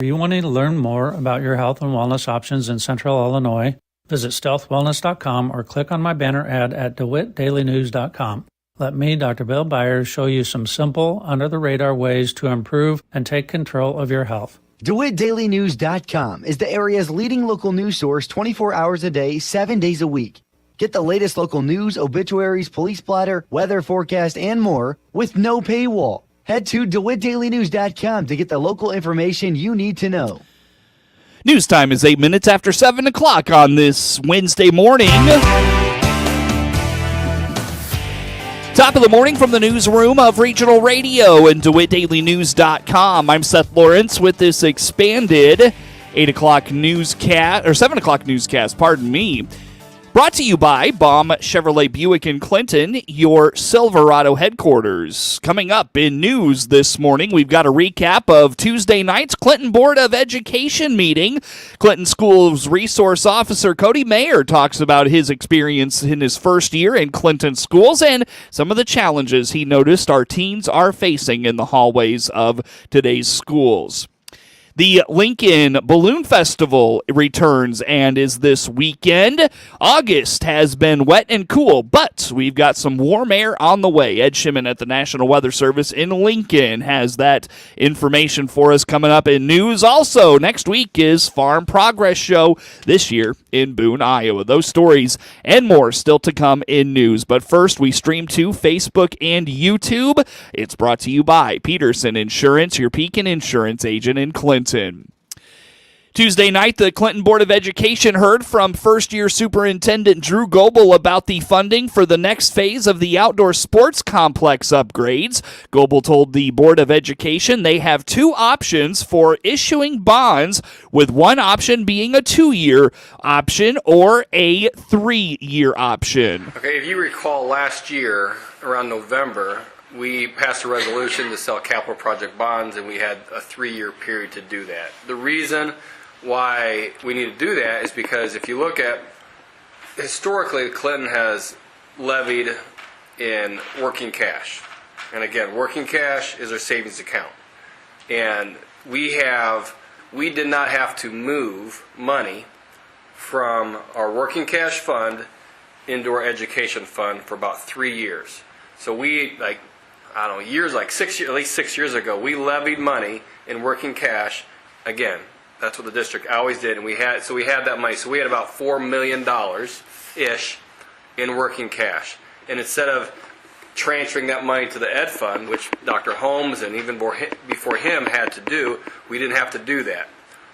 Are you wanting to learn more about your health and wellness options in Central Illinois? Visit stealthwellness.com or click on my banner ad at DeWittDailyNews.com. Let me, Dr. Bill Byers, show you some simple, under-the-radar ways to improve and take control of your health. DeWittDailyNews.com is the area's leading local news source 24 hours a day, 7 days a week. Get the latest local news, obituaries, police blotter, weather forecast, and more with no paywall. Head to DeWittDailyNews.com to get the local information you need to know. News time is 8 minutes after 7 o'clock on this Wednesday morning. Top of the morning from the newsroom of Regional Radio and DeWittDailyNews.com. I'm Seth Lawrence with this expanded 8 o'clock newscast, or 7 o'clock newscast, pardon me. Brought to you by Baum Chevrolet Buick in Clinton, your Silverado headquarters. Coming up in news this morning, we've got a recap of Tuesday night's Clinton Board of Education meeting. Clinton Schools Resource Officer Cody Mayer talks about his experience in his first year in Clinton schools and some of the challenges he noticed our teens are facing in the hallways of today's schools. The Lincoln Balloon Festival returns and is this weekend. August has been wet and cool, but we've got some warm air on the way. Ed Shimon at the National Weather Service in Lincoln has that information for us coming up in news. Also, next week is Farm Progress Show this year in Boone, Iowa. Those stories and more still to come in news. But first, we stream to Facebook and YouTube. It's brought to you by Peterson Insurance, your Pekin Insurance agent in Clinton. Tuesday night, the Clinton Board of Education heard from first-year Superintendent Drew Goebel about the funding for the next phase of the outdoor sports complex upgrades. Goebel told the Board of Education they have two options for issuing bonds, with one option being a 2-year option or a 3-year option. Okay, if you recall last year, around November, we passed a resolution to sell capital project bonds, and we had a 3-year period to do that. The reason why we need to do that is because if you look at, historically, Clinton has levied in working cash. And again, working cash is our savings account. And we did not have to move money from our working cash fund into our education fund for about 3 years. So we, at least 6 years ago, we levied money in working cash. Again, that's what the district always did, and we had that money. So we had about $4 million-ish in working cash. And instead of transferring that money to the ed fund, which Dr. Holmes and even before him had to do, we didn't have to do that.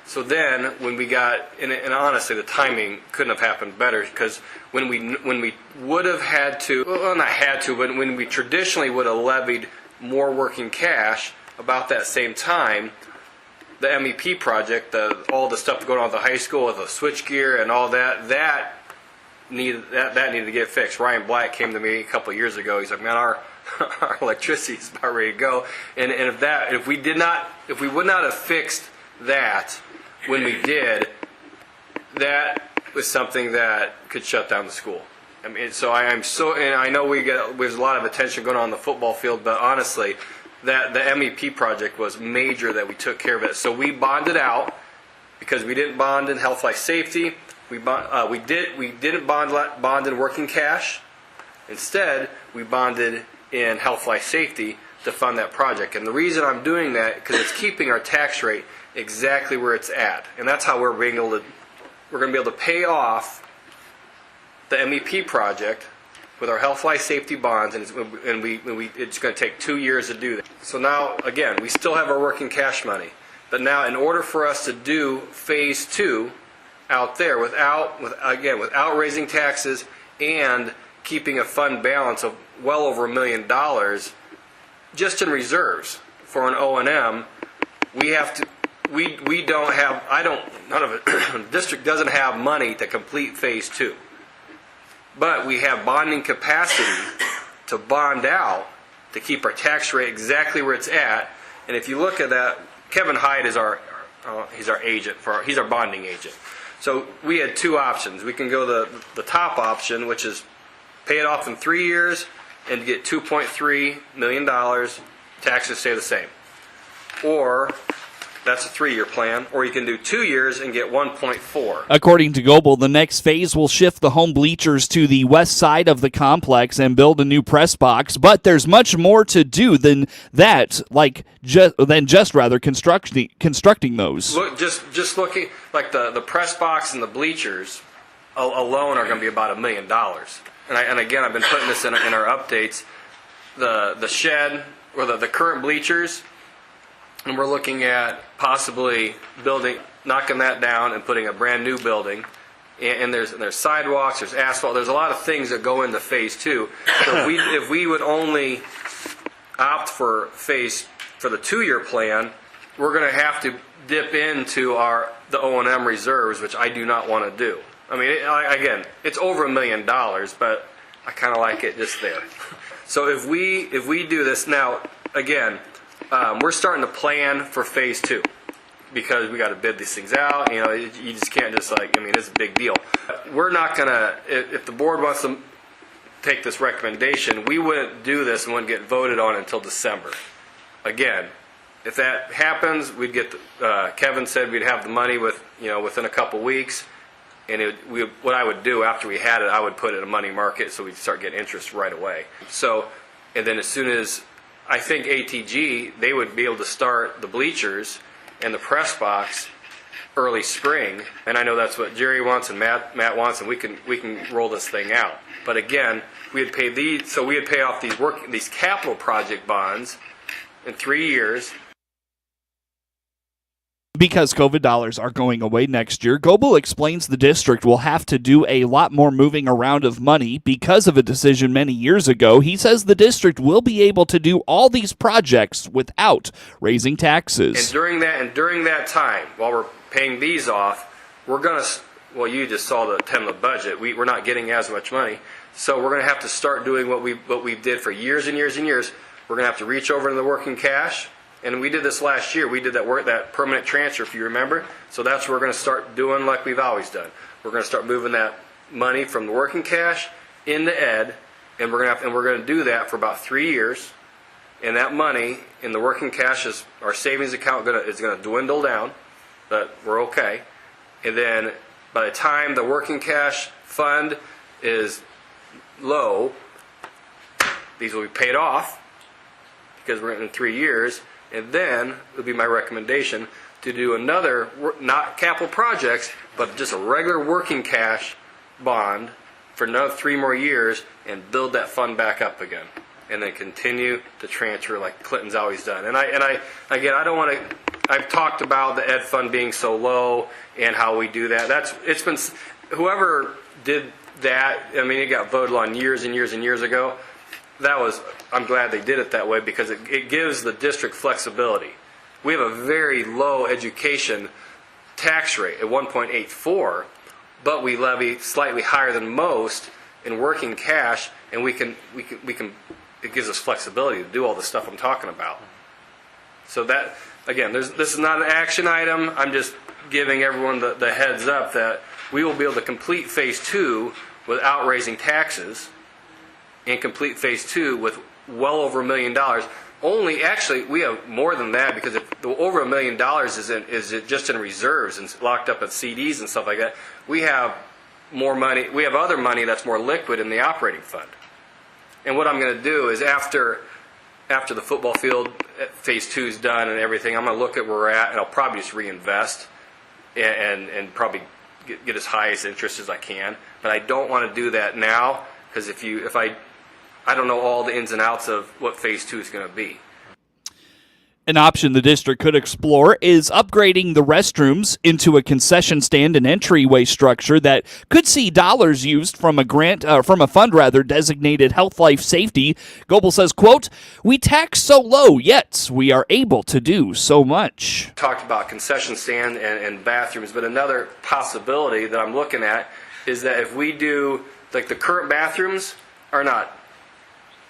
So then, when we got, and honestly, the timing couldn't have happened better, because when we would have had to, well, not had to, but when we traditionally would have levied more working cash about that same time, the MEP project, all the stuff going on at the high school with the switchgear and all that needed to get fixed. Ryan Black came to me a couple of years ago. He's like, man, our electricity is about ready to go. And if we would not have fixed that when we did, that was something that could shut down the school. I mean, so and I know there's a lot of attention going on the football field, but honestly, that the MEP project was major that we took care of it. So we bonded out because we didn't bond in health, life, safety. We didn't bond in working cash. Instead, we bonded in health, life, safety to fund that project. And the reason I'm doing that because it's keeping our tax rate exactly where it's at, and that's how we're going to be able to pay off the MEP project with our health, life, safety bonds, and it's going to take 2 years to do that. So now, again, we still have our working cash money, but now in order for us to do phase 2 out there without raising taxes and keeping a fund balance of well over $1 million just in reserves for an O&M, the district doesn't have money to complete phase 2. But we have bonding capacity to bond out to keep our tax rate exactly where it's at. And if you look at that, Kevin Hyde is he's our agent he's our bonding agent. So we had two options. We can go the top option, which is pay it off in 3 years and get $2.3 million. Taxes stay the same. Or That's a 3-year plan. Or you can do 2 years and get 1.4. According to Goebel, the next phase will shift the home bleachers to the west side of the complex and build a new press box. But there's much more to do than that, constructing those. Look, just looking like the press box and the bleachers alone are going to be about $1 million. And again, I've been putting this in our updates. The shed or the current bleachers, and we're looking at possibly knocking that down and putting a brand new building. And there's sidewalks, there's asphalt, there's a lot of things that go into phase 2. So if we would only opt for the 2-year plan, we're going to have to dip into the O&M reserves, which I do not want to do. I mean, again, it's over $1 million, but I kind of like it just there. So if we do this now, again, we're starting to plan for phase 2 because we got to bid these things out. You know, you just can't just it's a big deal. We're not gonna, if the board wants to take this recommendation, we wouldn't do this and wouldn't get voted on until December. Again, if that happens, we'd get. Kevin said we'd have the money within a couple weeks. And what I would do after we had it, I would put it in a money market so we'd start getting interest right away. So, and then as soon as, I think ATG, they would be able to start the bleachers and the press box early spring. And I know that's what Jerry wants and Matt wants, and we can roll this thing out. But again, we would pay off these capital project bonds in 3 years. Because COVID dollars are going away next year, Goebel explains the district will have to do a lot more moving around of money because of a decision many years ago. He says the district will be able to do all these projects without raising taxes. And during that time, while we're paying these off, we're going to, well, you just saw the tentative budget. We're not getting as much money. So we're going to have to start doing what we did for years and years and years. We're going to have to reach over into the working cash. And we did this last year. We did that permanent transfer, if you remember. So that's what we're going to start doing like we've always done. We're going to start moving that money from the working cash into ed, and we're going to do that for about 3 years. And that money in the working cash our savings account is going to dwindle down, but we're okay. And then by the time the working cash fund is low, these will be paid off because we're in 3 years. And then it would be my recommendation to do another, not capital projects, but just a regular working cash bond for another 3 more years and build that fund back up again. And then continue to transfer like Clinton's always done. And I don't want to, I've talked about the ed fund being so low and how we do that. It's been, whoever did that, I mean, it got voted on years and years and years ago. I'm glad they did it that way because it gives the district flexibility. We have a very low education tax rate at 1.84, but we levy slightly higher than most in working cash, and we can. It gives us flexibility to do all the stuff I'm talking about. So that, again, this is not an action item. I'm just giving everyone the heads up that we will be able to complete phase 2 without raising taxes. And complete phase 2 with well over $1 million. Actually, we have more than that because if the over $1 million is just in reserves and locked up at CDs and stuff like that, we have more money. We have other money that's more liquid in the operating fund. And what I'm going to do is after the football field phase 2 is done and everything, I'm going to look at where we're at and I'll probably just reinvest and probably get as high as interest as I can. But I don't want to do that now because if I don't know all the ins and outs of what phase 2 is going to be. An option the district could explore is upgrading the restrooms into a concession stand and entryway structure that could see dollars used from a fund designated Health Life Safety. Goebel says, quote, "We tax so low, yet we are able to do so much." Talked about concession stand and bathrooms, but another possibility that I'm looking at is that if we do, like the current bathrooms are not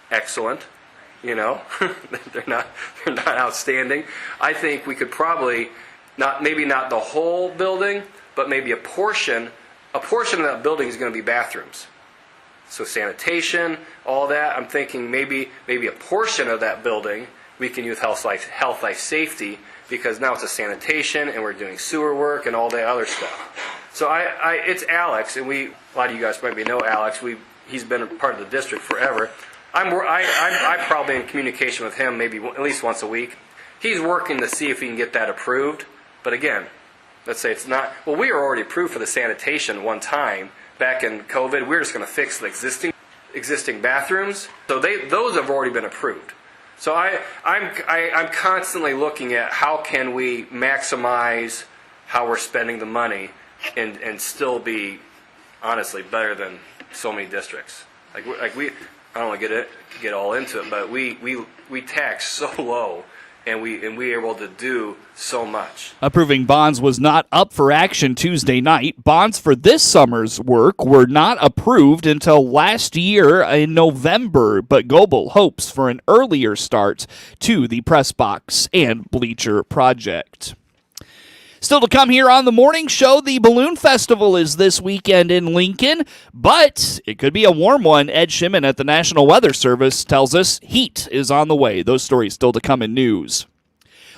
excellent, they're not outstanding. I think we could probably maybe not the whole building, but maybe a portion of that building is going to be bathrooms. So sanitation, all that. I'm thinking maybe a portion of that building we can use health life safety because now it's a sanitation and we're doing sewer work and all that other stuff. So it's Alex, and a lot of you guys maybe know Alex. He's been a part of the district forever. I'm probably in communication with him maybe at least once a week. He's working to see if he can get that approved. But again, let's say it's not. Well, we were already approved for the sanitation one time back in COVID. We're just going to fix the existing bathrooms. So those have already been approved. So I'm constantly looking at how can we maximize how we're spending the money and still be honestly better than so many districts. I don't want to get all into it, but we tax so low. And we are able to do so much. Approving bonds was not up for action Tuesday night. Bonds for this summer's work were not approved until last year in November, but Goebel hopes for an earlier start to the press box and bleacher project. Still to come here on the morning show, the Balloon Festival is this weekend in Lincoln, but it could be a warm one. Ed Shimon at the National Weather Service tells us heat is on the way. Those stories still to come in news.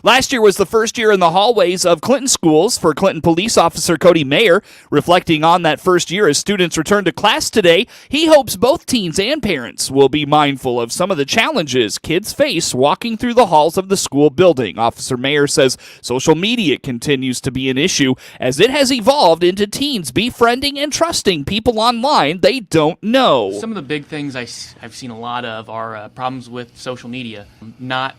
Last year was the first year in the hallways of Clinton schools for Clinton Police Officer Cody Mayer. Reflecting on that first year as students return to class today, he hopes both teens and parents will be mindful of some of the challenges kids face walking through the halls of the school building. Officer Mayer says social media continues to be an issue as it has evolved into teens befriending and trusting people online they don't know. Some of the big things I've seen a lot of are problems with social media, not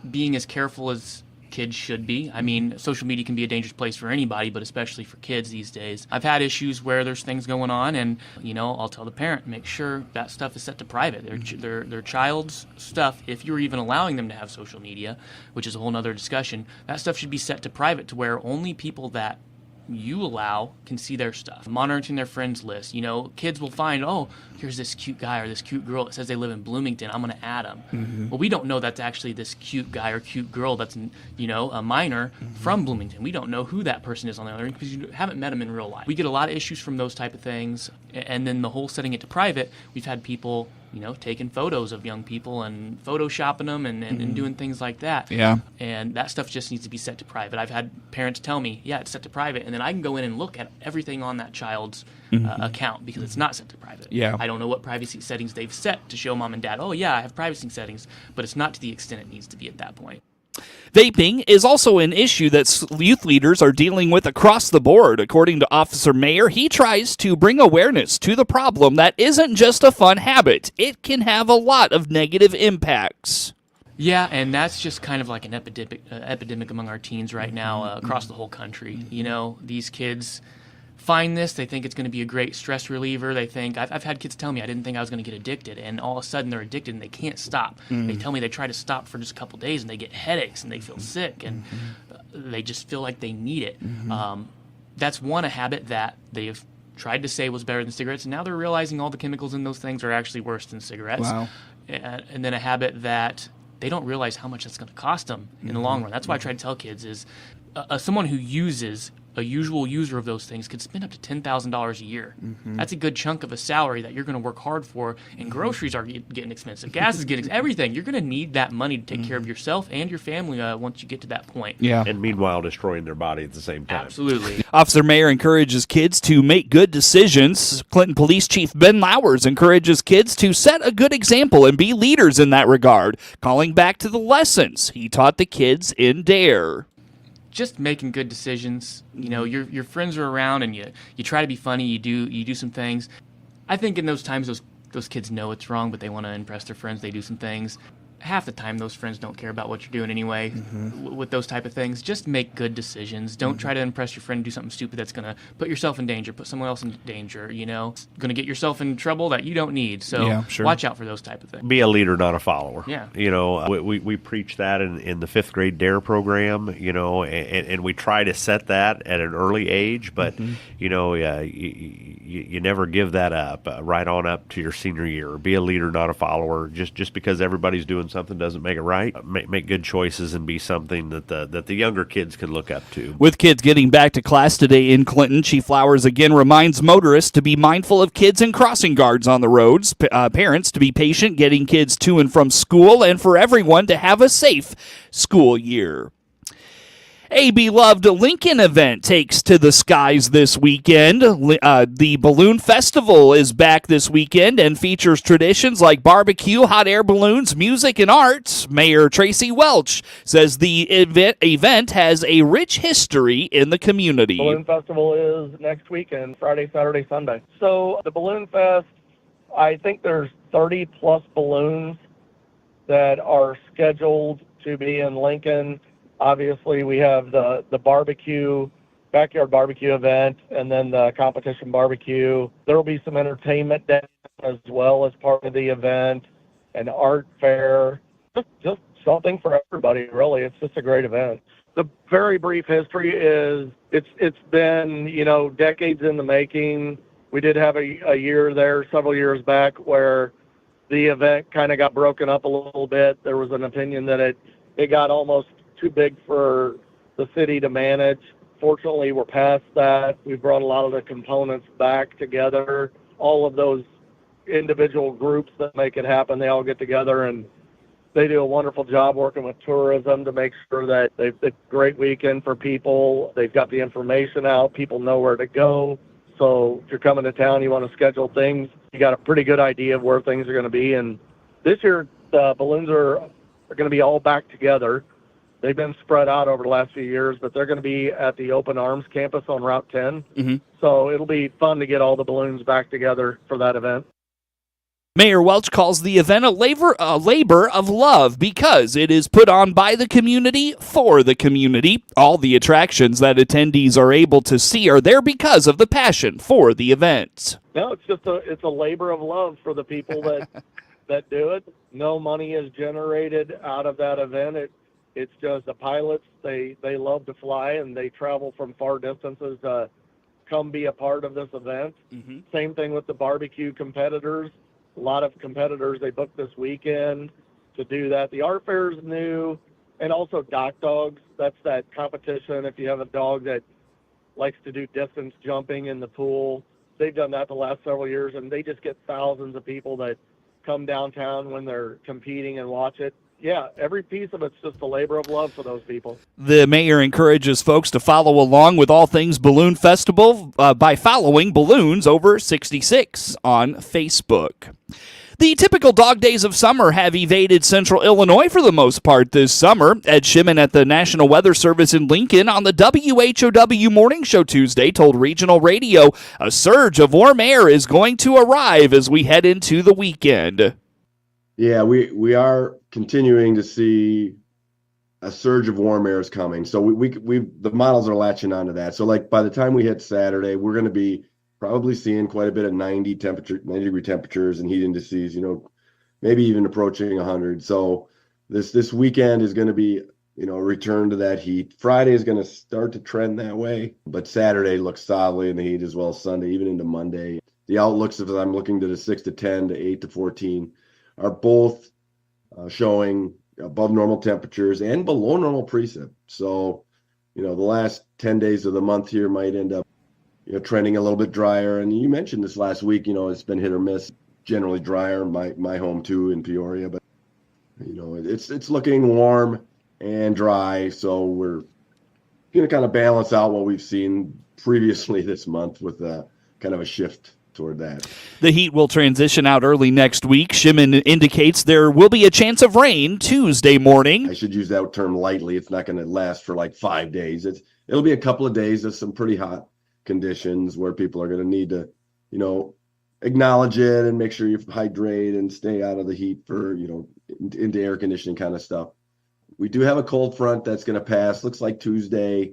being as careful as kids should be. I mean, social media can be a dangerous place for anybody, but especially for kids these days. I've had issues where there's things going on, and I'll tell the parent, make sure that stuff is set to private. Their child's stuff, if you're even allowing them to have social media, which is a whole other discussion, that stuff should be set to private to where only people that you allow can see their stuff. Monitoring their friends list. Kids will find, oh, here's this cute guy or this cute girl that says they live in Bloomington. I'm going to add them. Mm-hmm. Well, we don't know that's actually this cute guy or cute girl that's, a minor from Bloomington. We don't know who that person is on the other end because you haven't met them in real life. We get a lot of issues from those type of things. And then the whole setting it to private, we've had people taking photos of young people and photoshopping them and doing things like that. Yeah. And that stuff just needs to be set to private. I've had parents tell me, yeah, it's set to private, and then I can go in and look at everything on that child's account because it's not set to private. Yeah. I don't know what privacy settings they've set to show mom and dad, oh, yeah, I have privacy settings, but it's not to the extent it needs to be at that point. Vaping is also an issue that youth leaders are dealing with across the board. According to Officer Mayer, he tries to bring awareness to the problem that isn't just a fun habit. It can have a lot of negative impacts. Yeah, and that's just kind of like an epidemic among our teens right now across the whole country. These kids find this, they think it's going to be a great stress reliever. They think, I've had kids tell me I didn't think I was going to get addicted, and all of a sudden they're addicted and they can't stop. They tell me they try to stop for just a couple days and they get headaches and they feel sick and they just feel like they need it. That's a habit that they've tried to say was better than cigarettes, and now they're realizing all the chemicals in those things are actually worse than cigarettes. Wow. And then a habit that they don't realize how much that's going to cost them in the long run. That's why I try to tell kids is someone who uses a usual user of those things could spend up to $10,000 a year. That's a good chunk of a salary that you're going to work hard for, and groceries are getting expensive. Gas is getting everything. You're going to need that money to take care of yourself and your family once you get to that point. Yeah. And meanwhile destroying their body at the same time. Absolutely. Officer Mayer encourages kids to make good decisions. Clinton Police Chief Ben Lowers encourages kids to set a good example and be leaders in that regard, calling back to the lessons he taught the kids in DARE. Just making good decisions. Your friends are around and you try to be funny, you do some things. I think in those times those kids know it's wrong, but they want to impress their friends, they do some things. Half the time those friends don't care about what you're doing anyway with those type of things. Just make good decisions. Don't try to impress your friend and do something stupid that's going to put yourself in danger, put someone else in danger, It's going to get yourself in trouble that you don't need. So watch out for those type of things. Be a leader, not a follower. Yeah. We preach that in the 5th grade DARE program, and we try to set that at an early age, but, you never give that up right on up to your senior year. Be a leader, not a follower. Just because everybody's doing something doesn't make it right. Make good choices and be something that the younger kids can look up to. With kids getting back to class today in Clinton, Chief Flowers again reminds motorists to be mindful of kids and crossing guards on the roads, parents to be patient getting kids to and from school, and for everyone to have a safe school year. A beloved Lincoln event takes to the skies this weekend. The Balloon Festival is back this weekend and features traditions like barbecue, hot air balloons, music, and art. Mayor Tracy Welch says the event has a rich history in the community. Balloon Festival is next weekend, Friday, Saturday, Sunday. So the Balloon Fest, I think there's 30-plus balloons that are scheduled to be in Lincoln. Obviously, we have the barbecue, backyard barbecue event, and then the competition barbecue. There will be some entertainment as well as part of the event, an art fair, just something for everybody, really. It's just a great event. The very brief history is it's been, decades in the making. We did have a year there several years back where the event kind of got broken up a little bit. There was an opinion that it got almost too big for the city to manage. Fortunately, we're past that. We've brought a lot of the components back together. All of those individual groups that make it happen, they all get together and they do a wonderful job working with tourism to make sure that it's a great weekend for people. They've got the information out. People know where to go. So if you're coming to town, you want to schedule things, you got a pretty good idea of where things are going to be. And this year, the balloons are going to be all back together. They've been spread out over the last few years, but they're going to be at the Open Arms campus on Route 10. Mm-hmm. So it'll be fun to get all the balloons back together for that event. Mayor Welch calls the event a labor of love because it is put on by the community for the community. All the attractions that attendees are able to see are there because of the passion for the event. No, it's a labor of love for the people that do it. No money is generated out of that event. It's just the pilots, they love to fly, and they travel from far distances to come be a part of this event. Mm-hmm. Same thing with the barbecue competitors. A lot of competitors, they book this weekend to do that. The art fair is new, and also dock dogs. That's that competition. If you have a dog that likes to do distance jumping in the pool, they've done that the last several years, and they just get thousands of people that come downtown when they're competing and watch it. Yeah, every piece of it's just a labor of love for those people. The mayor encourages folks to follow along with all things Balloon Festival by following Balloons Over 66 on Facebook. The typical dog days of summer have evaded central Illinois for the most part this summer. Ed Shimon at the National Weather Service in Lincoln on the WHOW Morning Show Tuesday told Regional Radio a surge of warm air is going to arrive as we head into the weekend. Yeah, we are continuing to see a surge of warm air is coming. So we the models are latching onto that. So like by the time we hit Saturday, we're going to be probably seeing quite a bit of 90 degree temperatures and heat indices, maybe even approaching 100. So this weekend is going to be, a return to that heat. Friday is going to start to trend that way, but Saturday looks solidly in the heat as well as Sunday, even into Monday. The outlooks, as I'm looking to the 6 to 10 to 8 to 14, are both showing above normal temperatures and below normal precip. So, the last 10 days of the month here might end up, trending a little bit drier. And you mentioned this last week, it's been hit or miss, generally drier, my home too in Peoria, but it's looking warm and dry. So we're going to kind of balance out what we've seen previously this month with kind of a shift toward that. The heat will transition out early next week. Shimon indicates there will be a chance of rain Tuesday morning. I should use that term lightly. It's not going to last for like 5 days. It'll be a couple of days of some pretty hot conditions where people are going to need to, acknowledge it and make sure you hydrate and stay out of the heat for, into air conditioning kind of stuff. We do have a cold front that's going to pass, looks like Tuesday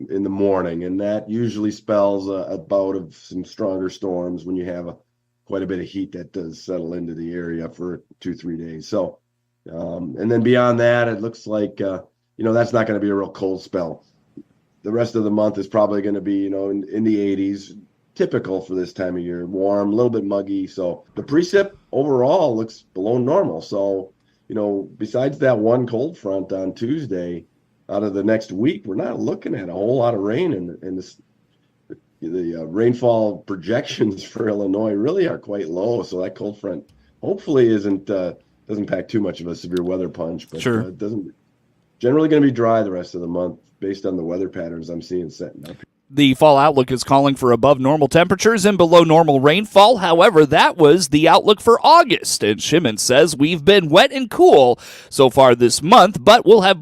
in the morning, and that usually spells a bout of some stronger storms when you have quite a bit of heat that does settle into the area for 2-3 days. So, and then beyond that, it looks like, that's not going to be a real cold spell. The rest of the month is probably going to be, in the 80s, typical for this time of year, warm, a little bit muggy. So the precip overall looks below normal. So, besides that one cold front on Tuesday, out of the next week, we're not looking at a whole lot of rain, and the rainfall projections for Illinois really are quite low. So that cold front hopefully doesn't pack too much of a severe weather punch, but sure. It doesn't. Generally going to be dry the rest of the month. based on the weather patterns I'm seeing setting up. The fall outlook is calling for above normal temperatures and below normal rainfall. However, that was the outlook for August. And Shimon says we've been wet and cool so far this month, but we'll have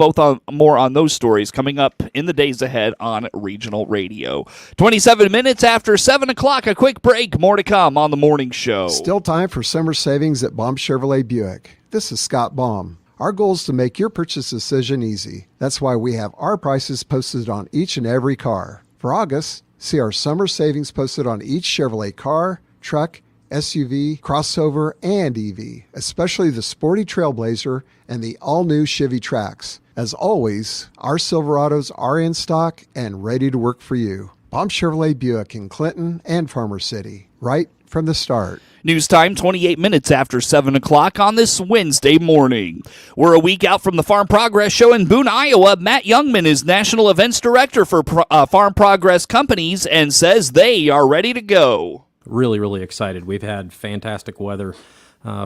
more on those stories coming up in the days ahead on Regional Radio. 27 minutes after 7 o'clock, a quick break. More to come on the morning show. Still time for summer savings at Baum Chevrolet Buick. This is Scott Baum. Our goal is to make your purchase decision easy. That's why we have our prices posted on each and every car. For August, see our summer savings posted on each Chevrolet car, truck, SUV, crossover, and EV, especially the sporty Trailblazer and the all-new Chevy Trax. As always, our Silverados are in stock and ready to work for you. Baum Chevrolet Buick in Clinton and Farmer City, right from the start. News time, 28 minutes after 7 o'clock on this Wednesday morning. We're a week out from the Farm Progress Show in Boone, Iowa. Matt Youngman is National Events Director for Farm Progress Companies and says they are ready to go. Really, really excited. We've had fantastic weather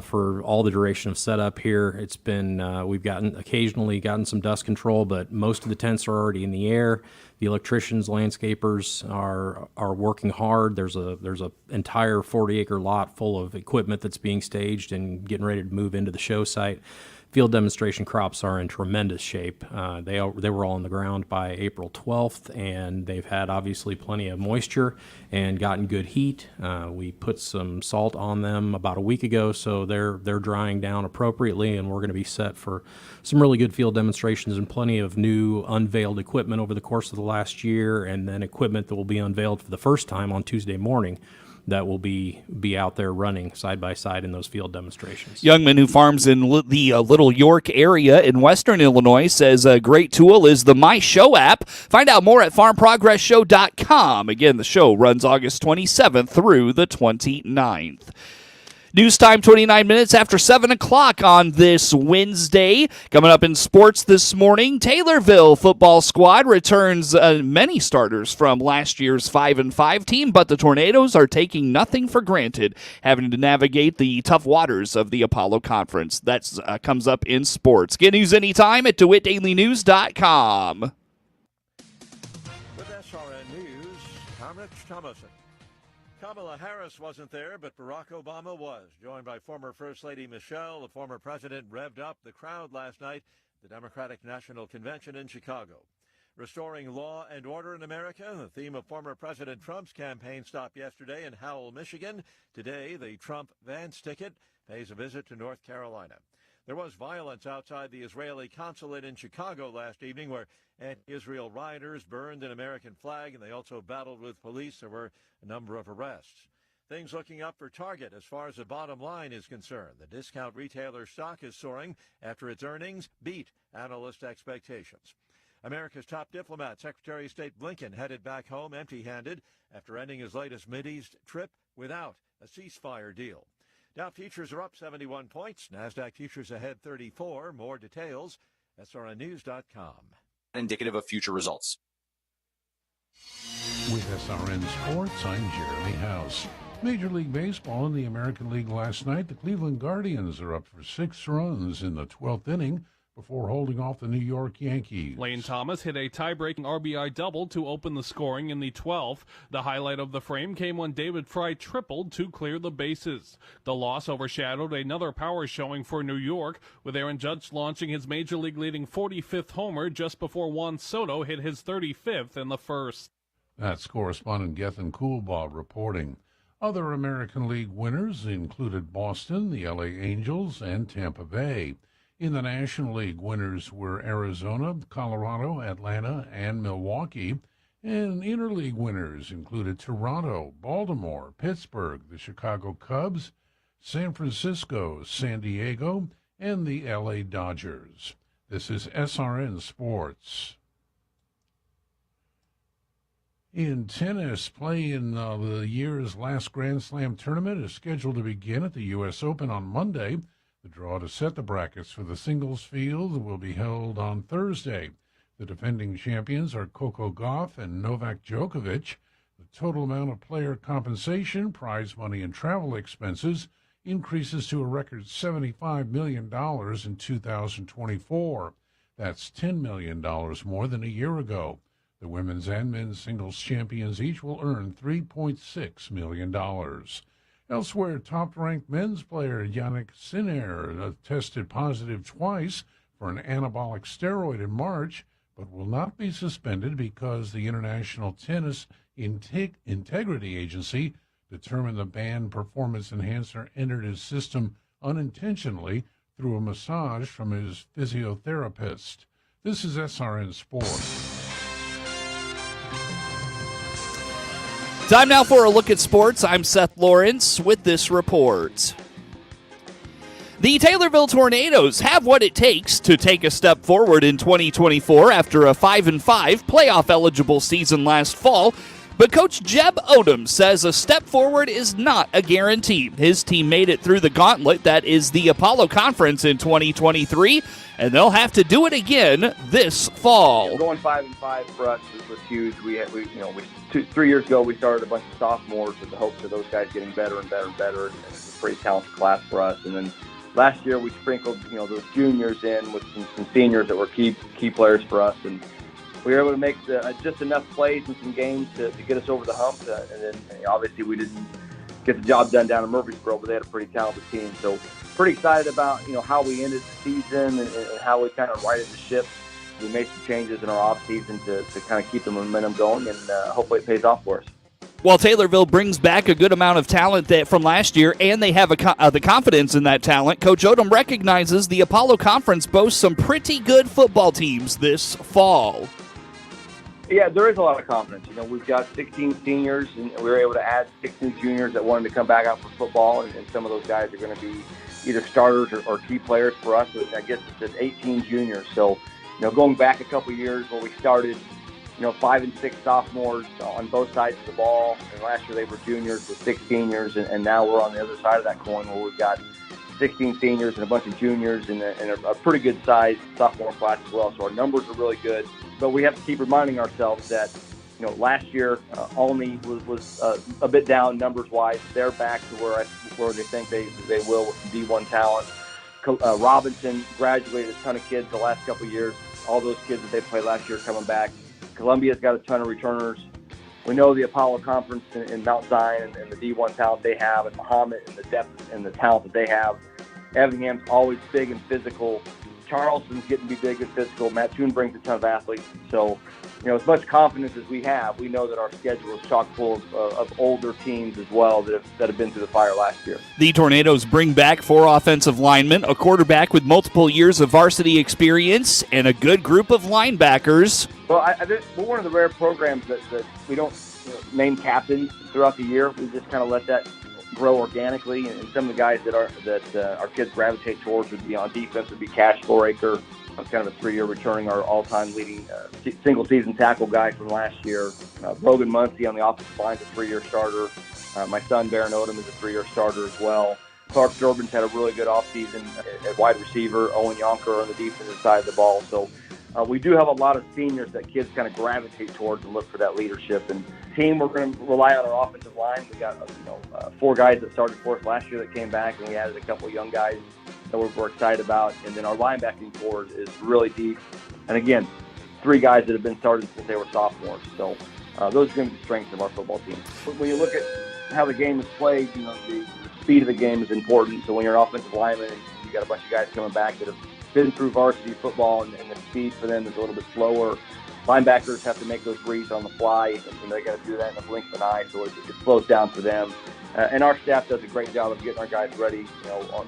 for all the duration of setup here. It's been, we've occasionally gotten some dust control, but most of the tents are already in the air. The electricians, landscapers are working hard. There's a entire 40-acre lot full of equipment that's being staged and getting ready to move into the show site. Field demonstration crops are in tremendous shape. They were all on the ground by April 12th, and they've had obviously plenty of moisture and gotten good heat. We put some salt on them about a week ago, so they're drying down appropriately, and we're going to be set for some really good field demonstrations and plenty of new unveiled equipment over the course of the last year, and then equipment that will be unveiled for the first time on Tuesday morning that will be out there running side by side in those field demonstrations. Youngman, who farms in the Little York area in western Illinois, says a great tool is the My Show app. Find out more at farmprogressshow.com. Again, the show runs August 27th through the 29th. News time, 29 minutes after 7 o'clock on this Wednesday. Coming up in sports this morning, Taylorville football squad returns many starters from last year's 5-5 team, but the Tornadoes are taking nothing for granted, having to navigate the tough waters of the Apollo Conference. That comes up in sports. Get news anytime at DeWittDailyNews.com. With SRN News, I'm Rich Thomason. Kamala Harris wasn't there, but Barack Obama was. Joined by former First Lady Michelle, the former president revved up the crowd last night at the Democratic National Convention in Chicago. Restoring law and order in America, the theme of former President Trump's campaign stop yesterday in Howell, Michigan. Today, the Trump-Vance ticket pays a visit to North Carolina. There was violence outside the Israeli consulate in Chicago last evening where anti-Israel rioters burned an American flag, and they also battled with police. There were a number of arrests. Things looking up for Target as far as the bottom line is concerned. The discount retailer stock is soaring after its earnings beat analyst expectations. America's top diplomat, Secretary of State Blinken, headed back home empty-handed after ending his latest Mideast trip without a ceasefire deal. Dow futures are up 71 points. NASDAQ futures ahead 34. More details, srnnews.com. Indicative of future results. With SRN Sports, I'm Jeremy House. Major League Baseball in the American League last night, the Cleveland Guardians are up for 6 runs in the 12th inning before holding off the New York Yankees. Lane Thomas hit a tie-breaking RBI double to open the scoring in the 12th. The highlight of the frame came when David Fry tripled to clear the bases. The loss overshadowed another power showing for New York, with Aaron Judge launching his Major League leading 45th homer just before Juan Soto hit his 35th in the first. That's correspondent Gethin Coolbaugh reporting. Other American League winners included Boston, the LA Angels, and Tampa Bay. In the National League, winners were Arizona, Colorado, Atlanta, and Milwaukee. And interleague winners included Toronto, Baltimore, Pittsburgh, the Chicago Cubs, San Francisco, San Diego, and the LA Dodgers. This is SRN Sports. In tennis, play in the year's last Grand Slam tournament is scheduled to begin at the U.S. Open on Monday. The draw to set the brackets for the singles field will be held on Thursday. The defending champions are Coco Gauff and Novak Djokovic. The total amount of player compensation, prize money, and travel expenses increases to a record $75 million in 2024. That's $10 million more than a year ago. The women's and men's singles champions each will earn $3.6 million. Elsewhere, top-ranked men's player Yannick Sinner tested positive twice for an anabolic steroid in March, but will not be suspended because the International Tennis Integrity Agency determined the banned performance enhancer entered his system unintentionally through a massage from his physiotherapist. This is SRN Sports. Time now for a look at sports. I'm Seth Lawrence with this report. The Taylorville Tornadoes have what it takes to take a step forward in 2024 after a 5-5 playoff-eligible season last fall. But Coach Jeb Odom says a step forward is not a guarantee. His team made it through the gauntlet that is the Apollo Conference in 2023, and they'll have to do it again this fall. Going 5-5 for us was huge. 3 years ago we started a bunch of sophomores with the hopes of those guys getting better and better and better, and it's a pretty talented class for us. And then last year we sprinkled those juniors in with some seniors that were key players for us, and we were able to make just enough plays in some games to get us over the hump. And then obviously we didn't get the job done down in Murfreesboro, but they had a pretty talented team. So pretty excited about how we ended the season and how we kind of righted the ship. We made some changes in our off season to kind of keep the momentum going, and hopefully it pays off for us. While Taylorville brings back a good amount of talent from last year, and they have the confidence in that talent, Coach Odom recognizes the Apollo Conference boasts some pretty good football teams this fall. Yeah, there is a lot of confidence. We've got 16 seniors, and we were able to add 6 new juniors that wanted to come back out for football, and some of those guys are going to be either starters or key players for us. So I guess it's 18 juniors. So, going back a couple years where we started, 5 and 6 sophomores on both sides of the ball, and last year they were juniors with 6 seniors, and now we're on the other side of that coin where we've got 16 seniors and a bunch of juniors and a pretty good sized sophomore class as well. So our numbers are really good, but we have to keep reminding ourselves that, last year Olney was a bit down numbers wise. They're back to where they think they will with some D1 talent. Robinson graduated a ton of kids the last couple of years. All those kids that they played last year coming back. Columbia's got a ton of returners. We know the Apollo Conference in Mount Zion and the D1 talent they have, and Muhammad and the depth and the talent that they have. Effingham's always big and physical. Charleston's getting to be big and physical. Matt Toon brings a ton of athletes. So, as much confidence as we have, we know that our schedule is chock full of older teams as well that have been through the fire last year. The Tornadoes bring back 4 offensive linemen, a quarterback with multiple years of varsity experience, and a good group of linebackers. Well, we're one of the rare programs that we don't name captains throughout the year. We just kind of let that grow organically, and some of the guys that our kids gravitate towards would be on defense would be Cash Foraker. Kind of a 3-year returning our all-time leading single-season tackle guy from last year. Brogan Muncie on the offensive line is a 3-year starter. My son Baron Odom is a 3-year starter as well. Clark Durbin's had a really good offseason at wide receiver. Owen Yonker on the defensive side of the ball. So we do have a lot of seniors that kids kind of gravitate towards and look for that leadership. And team, we're going to rely on our offensive line. We got 4 guys that started for us last year that came back, and we added a couple of young guys that we're excited about. And then our linebacking core is really deep. And again, 3 guys that have been started since they were sophomores. So those are going to be the strengths of our football team. When you look at how the game is played, the speed of the game is important. So when you're an offensive lineman and you got a bunch of guys coming back that have been through varsity football and the speed for them is a little bit slower, linebackers have to make those reads on the fly, and they got to do that in a blink of an eye, so it slows down for them. And our staff does a great job of getting our guys ready,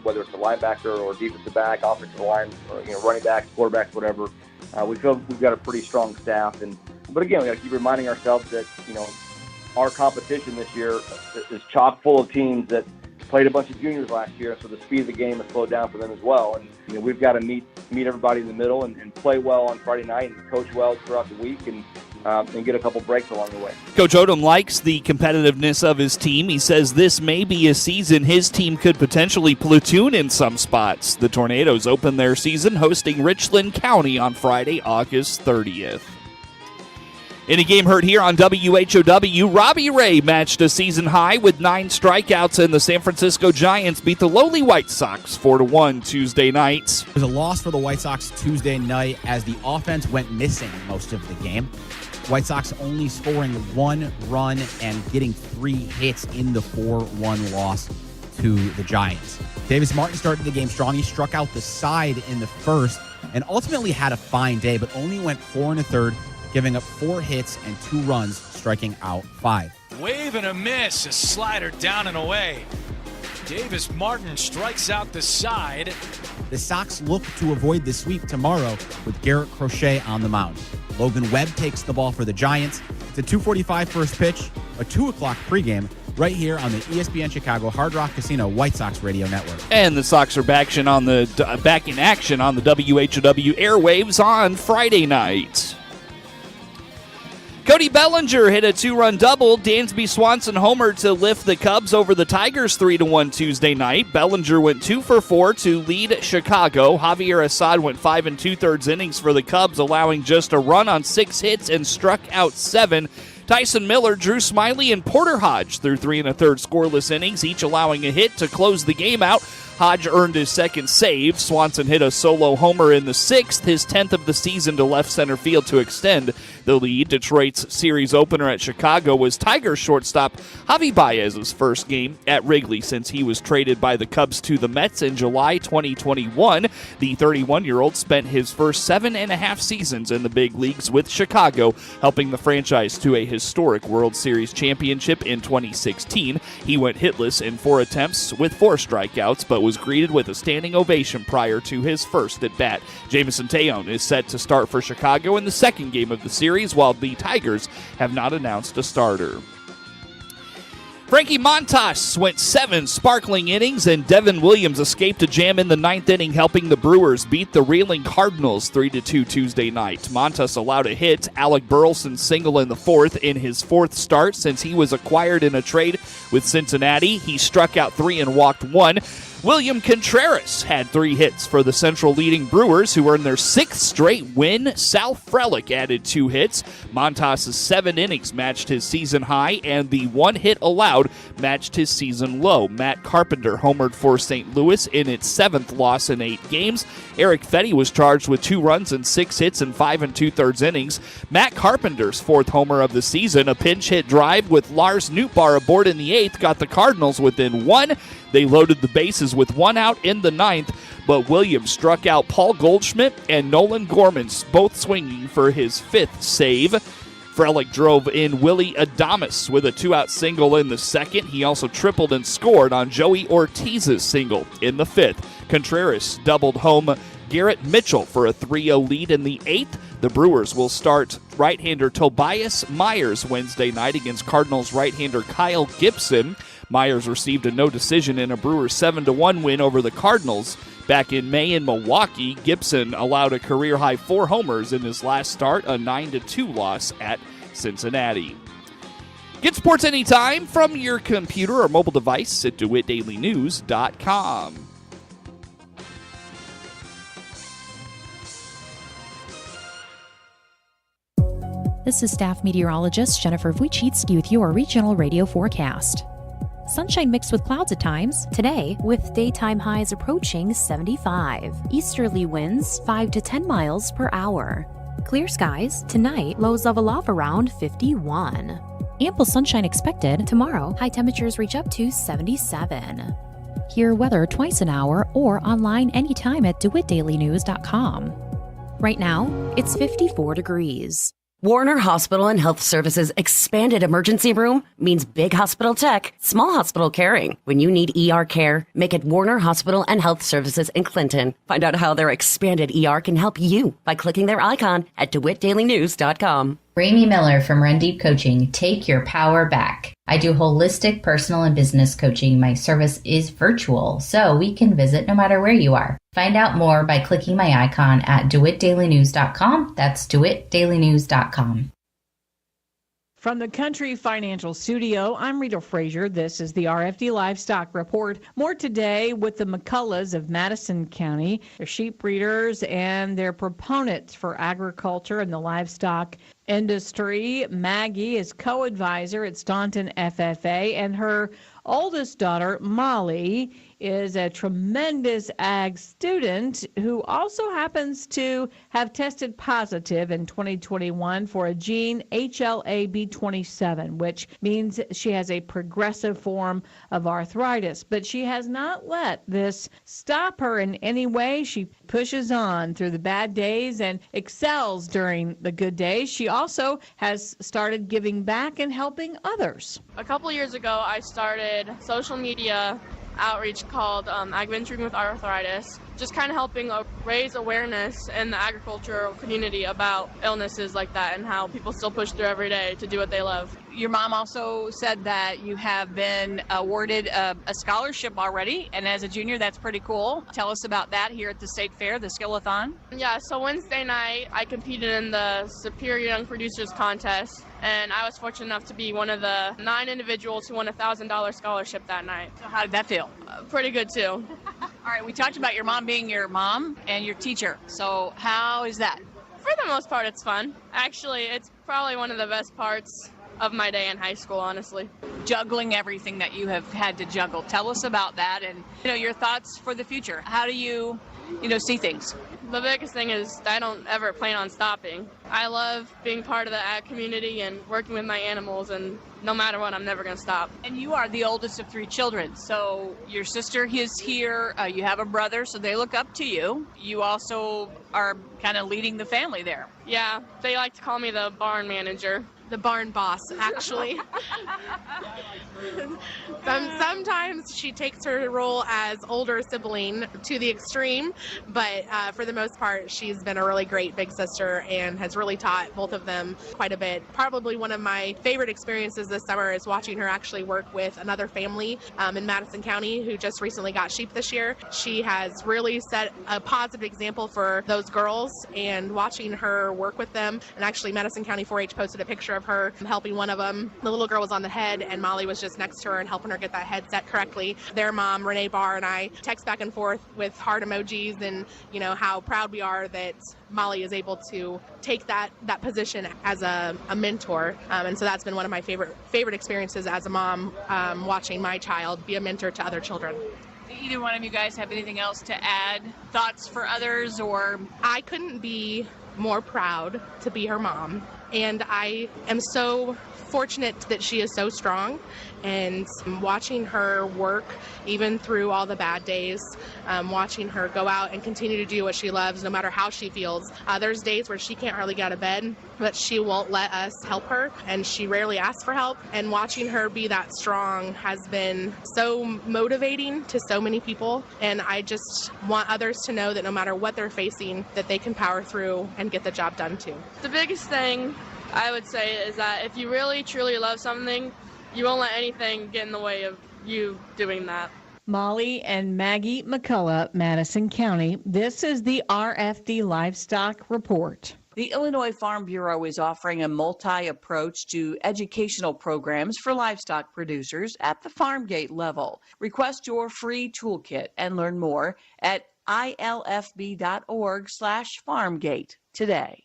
whether it's a linebacker or defensive back, offensive line, or, running backs, quarterbacks, whatever. We feel we've got a pretty strong staff. But again, we got to keep reminding ourselves that, our competition this year is chock full of teams that played a bunch of juniors last year, so the speed of the game has slowed down for them as well. And we've got to meet everybody in the middle and play well on Friday night and coach well throughout the week and get a couple breaks along the way. Coach Odom likes the competitiveness of his team. He says this may be a season his team could potentially platoon in some spots. The Tornadoes open their season hosting Richland County on Friday, August 30th. In a game heard here on WHOW, Robbie Ray matched a season high with 9 strikeouts, and the San Francisco Giants beat the lowly White Sox 4-1 Tuesday night. It was a loss for the White Sox Tuesday night as the offense went missing most of the game. White Sox only scoring 1 run and getting 3 hits in the 4-1 loss to the Giants. Davis Martin started the game strong. He struck out the side in the first and ultimately had a fine day, but only went 4 1/3, giving up 4 hits and 2 runs, striking out 5. Wave and a miss, a slider down and away. Davis Martin strikes out the side. The Sox look to avoid the sweep tomorrow with Garrett Crochet on the mound. Logan Webb takes the ball for the Giants. It's a 2:45 first pitch, a 2 o'clock pregame, right here on the ESPN Chicago Hard Rock Casino White Sox Radio Network. And the Sox are back in action on the WHOW airwaves on Friday night. Cody Bellinger hit a 2-run double. Dansby Swanson homered to lift the Cubs over the Tigers 3-1 Tuesday night. Bellinger went 2 for 4 to lead Chicago. Javier Assad went 5 2/3 innings for the Cubs, allowing just a run on 6 hits and struck out 7. Tyson Miller, Drew Smiley, and Porter Hodge threw 3 1/3 scoreless innings, each allowing a hit to close the game out. Hodge earned his second save. Swanson hit a solo homer in the 6th, his 10th of the season, to left center field to extend the lead. Detroit's series opener at Chicago was Tigers shortstop Javi Baez's first game at Wrigley since he was traded by the Cubs to the Mets in July 2021. The 31-year-old spent his first 7.5 seasons in the big leagues with Chicago, helping the franchise to a historic World Series championship in 2016. He went hitless in 4 attempts with 4 strikeouts, but was greeted with a standing ovation prior to his first at-bat. Jamison Tejon is set to start for Chicago in the second game of the series, while the Tigers have not announced a starter. Frankie Montas went 7 sparkling innings, and Devin Williams escaped a jam in the 9th inning, helping the Brewers beat the reeling Cardinals 3-2 Tuesday night. Montas allowed a hit, Alec Burleson single in the 4th, in his 4th start since he was acquired in a trade with Cincinnati. He struck out 3 and walked 1. William Contreras had 3 hits for the Central leading Brewers, who earned their 6th straight win. Sal Frelick added 2 hits. Montas' 7 innings matched his season high, and the 1 hit allowed matched his season low. Matt Carpenter homered for St. Louis in its 7th loss in 8 games. Eric Fetty was charged with 2 runs and 6 hits in 5 2/3 innings. Matt Carpenter's 4th homer of the season, a pinch hit drive with Lars Nootbaar aboard in the 8th, got the Cardinals within 1. They loaded the bases with 1 out in the 9th, but Williams struck out Paul Goldschmidt and Nolan Gorman, both swinging for his 5th save. Frelick drove in Willie Adames with a 2-out single in the 2nd. He also tripled and scored on Joey Ortiz's single in the 5th. Contreras doubled home Garrett Mitchell for a 3-0 lead in the 8th. The Brewers will start right-hander Tobias Myers Wednesday night against Cardinals right-hander Kyle Gibson. Myers received a no decision in a Brewers 7-1 win over the Cardinals back in May in Milwaukee. Gibson allowed a career-high 4 homers in his last start, a 9-2 loss at Cincinnati. Get sports anytime from your computer or mobile device at DeWittDailyNews.com. This is staff meteorologist Jennifer Wojcicki with your regional radio forecast. Sunshine mixed with clouds at times today, with daytime highs approaching 75. Easterly winds 5 to 10 miles per hour. Clear skies tonight, lows level off around 51. Ample sunshine expected tomorrow. High temperatures reach up to 77. Hear weather twice an hour or online anytime at DeWittDailyNews.com. Right now, it's 54 degrees. Warner Hospital and Health Services expanded emergency room means big hospital tech, small hospital caring. When you need ER care, make it Warner Hospital and Health Services in Clinton. Find out how their expanded ER can help you by clicking their icon at DeWittDailyNews.com. Ramey Miller from Run Deep Coaching. Take your power back. I do holistic personal and business coaching. My service is virtual, so we can visit no matter where you are. Find out more by clicking my icon at DeWittDailyNews.com. That's DeWittDailyNews.com. From the Country Financial Studio, I'm Rita Frazier. This is the RFD Livestock Report. More today with the McCulloughs of Madison County. They're sheep breeders and they're proponents for agriculture and the livestock industry. Maggie is co-advisor at Staunton FFA, and her oldest daughter, Molly, is a tremendous ag student who also happens to have tested positive in 2021 for a gene HLA-B27, which means she has a progressive form of arthritis. But she has not let this stop her in any way. She pushes on through the bad days and excels during the good days. She also has started giving back and helping others. A couple years ago, I started social media outreach called I've been treating with arthritis, just kind of helping raise awareness in the agricultural community about illnesses like that and how people still push through every day to do what they love. Your mom also said that you have been awarded a scholarship already, and as a junior, that's pretty cool. Tell us about that here at the State Fair, the Skillathon. Yeah, so Wednesday night, I competed in the Superior Young Producers Contest, and I was fortunate enough to be one of the 9 individuals who won a $1,000 scholarship that night. So how did that feel? Pretty good, too. All right, we talked about your mom being your mom and your teacher, so how is that? For the most part, it's fun. Actually, it's probably one of the best parts of my day in high school, honestly. Juggling everything that you have had to juggle. Tell us about that and your thoughts for the future. How do you see things? The biggest thing is I don't ever plan on stopping. I love being part of the ag community and working with my animals, and no matter what, I'm never going to stop. And you are the oldest of 3 children, so your sister is here, you have a brother, so they look up to you. You also are kind of leading the family there. Yeah, they like to call me the barn manager. The barn boss, actually. Sometimes she takes her role as older sibling to the extreme, but for the most part, she's been a really great big sister and has really taught both of them quite a bit. Probably one of my favorite experiences this summer is watching her actually work with another family in Madison County who just recently got sheep this year. She has really set a positive example for those girls, and watching her work with them, and actually Madison County 4-H posted a picture of her helping one of them. The little girl was on the head and Molly was just next to her and helping her get that head set correctly. Their mom, Renee Barr, and I text back and forth with heart emojis and how proud we are that Molly is able to take that position as a mentor. And so that's been one of my favorite experiences as a mom, watching my child be a mentor to other children. Do either one of you guys have anything else to add? Thoughts for others? Or I couldn't be more proud to be her mom. And I am so fortunate that she is so strong, and watching her work even through all the bad days, watching her go out and continue to do what she loves no matter how she feels. There's days where she can't hardly get out of bed, but she won't let us help her, and she rarely asks for help. And watching her be that strong has been so motivating to so many people, and I just want others to know that no matter what they're facing, that they can power through and get the job done too. The biggest thing I would say is that if you really truly love something, you won't let anything get in the way of you doing that. Molly and Maggie McCullough, Madison County. This is the RFD Livestock Report. The Illinois Farm Bureau is offering a multi-approach to educational programs for livestock producers at the farm gate level. Request your free toolkit and learn more at ilfb.org/farmgate today.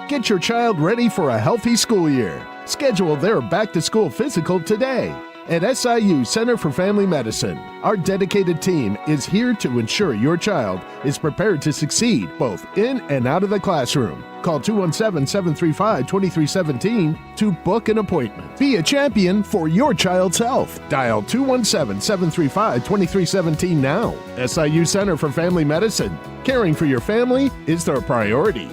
Get your child ready for a healthy school year. Schedule their back-to-school physical today. At SIU Center for Family Medicine, our dedicated team is here to ensure your child is prepared to succeed both in and out of the classroom. Call 217-735-2317 to book an appointment. Be a champion for your child's health. Dial 217-735-2317 now. SIU Center for Family Medicine. Caring for your family is their priority.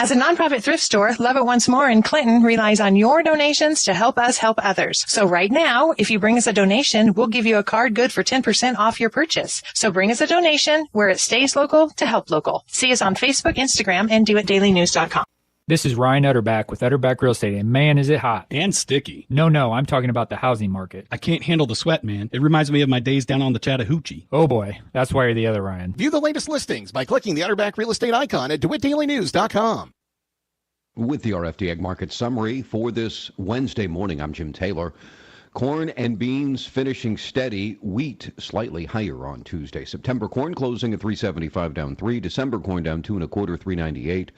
As a nonprofit thrift store, Love It Once More in Clinton relies on your donations to help us help others. So right now, if you bring us a donation, we'll give you a card good for 10% off your purchase. So bring us a donation where it stays local to help local. See us on Facebook, Instagram, and doitdailynews.com. This is Ryan Utterback with Utterback Real Estate, and man, is it hot. And sticky. No, I'm talking about the housing market. I can't handle the sweat, man. It reminds me of my days down on the Chattahoochee. Oh boy, that's why you're the other Ryan. View the latest listings by clicking the Utterback Real Estate icon at DeWittDailyNews.com. With the RFD Ag Market Summary for this Wednesday morning, I'm Jim Taylor. Corn and beans finishing steady. Wheat slightly higher on Tuesday. September corn closing at $3.75 down 3. December corn down 2 1/4, $3.98.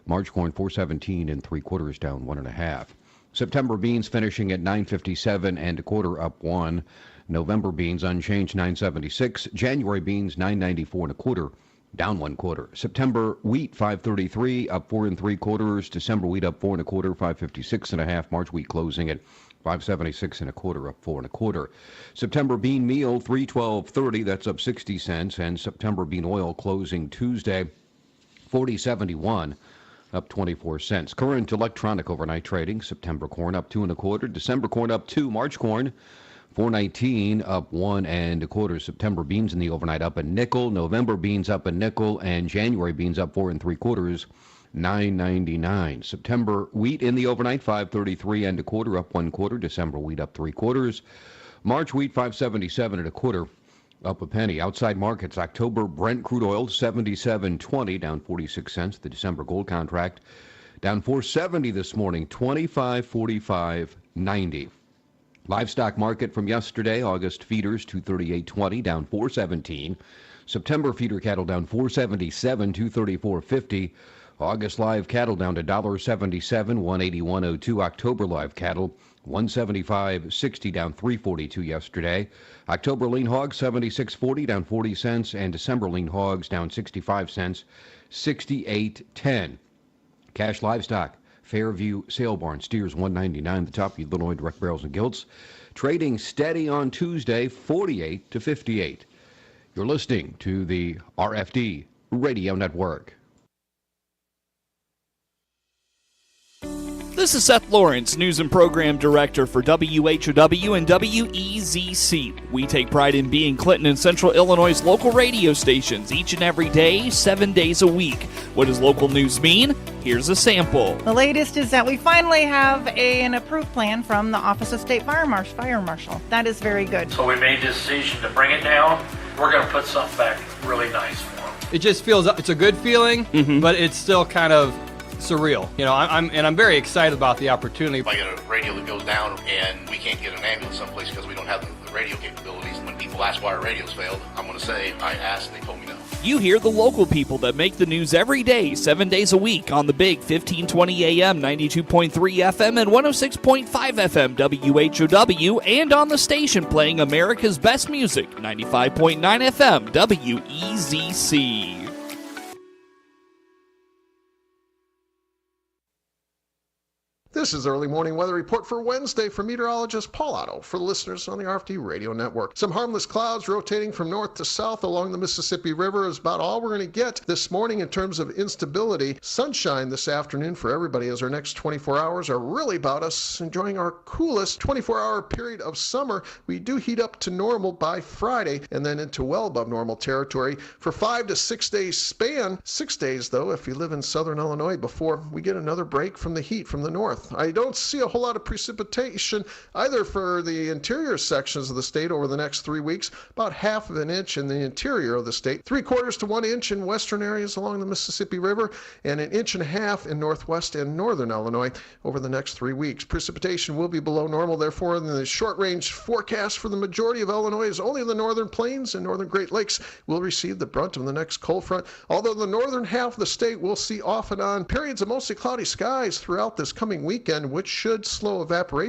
March corn $4.17 3/4 down 1 1/2. September beans finishing at $9.57 1/4 up 1. November beans unchanged $9.76. January beans $9.94 1/4 down 1/4. September wheat $5.33 up 4 3/4. December wheat up 4 1/4 $5.56 1/2. March wheat closing at $5.76 1/4 up 4 1/4. September bean meal $3.12.30, that's up 60 cents, and September bean oil closing Tuesday $40.71 up 24 cents. Current electronic overnight trading: September corn up 2 1/4, December corn up 2, March corn $4.19 up 1 1/4. September beans in the overnight up a nickel, November beans up a nickel, and January beans up 4 3/4, $9.99. September wheat in the overnight $5.33 1/4 up 1/4. December wheat up 3/4. March wheat $5.77 1/4 up a penny. Outside markets: October Brent crude oil $77.20 down 46 cents. The December gold contract down $4.70 this morning, $25.45.90. Livestock market from yesterday: August feeders $238.20 down $4.17. September feeder cattle down $4.77, $234.50. August live cattle down to $1.77, $181.02. October live cattle $175.60 down $3.42 yesterday. October lean hogs $76.40 down 40 cents, and December lean hogs down 65 cents, $68.10. Cash livestock: Fairview sale barn steers $199, the top Illinois direct barrels and gilts, trading steady on Tuesday 48 to 58. You're listening to the RFD Radio Network. This is Seth Lawrence, News and Program Director for WHOW and WEZC. We take pride in being Clinton and Central Illinois' local radio stations each and every day, 7 days a week. What does local news mean? Here's a sample. The latest is that we finally have an approved plan from the Office of State Fire Marshal. That is very good. So we made the decision to bring it down. We're going to put something back really nice for them. It just feels, it's a good feeling, but it's still kind of surreal. You know, I'm very excited about the opportunity. If I get a radio that goes down and we can't get an ambulance someplace because we don't have the radio capabilities, when people ask why our radios failed, I'm going to say, I asked and they told me no. You hear the local people that make the news every day, 7 days a week on the big 1520 AM, 92.3 FM, and 106.5 FM WHOW, and on the station playing America's best music, 95.9 FM WEZC. This is early morning weather report for Wednesday from meteorologist Paul Otto for the listeners on the RFD Radio Network. Some harmless clouds rotating from north to south along the Mississippi River is about all we're going to get this morning in terms of instability. Sunshine this afternoon for everybody as our next 24 hours are really about us enjoying our coolest 24-hour period of summer. We do heat up to normal by Friday and then into well above normal territory for 5 to 6 days span. 6 days, though, if you live in southern Illinois, before we get another break from the heat from the north. I don't see a whole lot of precipitation either for the interior sections of the state over the next 3 weeks, about 1/2 of an inch in the interior of the state, 3/4 to 1 inch in western areas along the Mississippi River, and 1.5 inches in northwest and northern Illinois over the next 3 weeks. Precipitation will be below normal, therefore, in the short-range forecast for the majority of Illinois is only the northern plains and northern Great Lakes will receive the brunt of the next cold front, although the northern half of the state will see off and on periods of mostly cloudy skies throughout this coming weekend, which should slow evaporation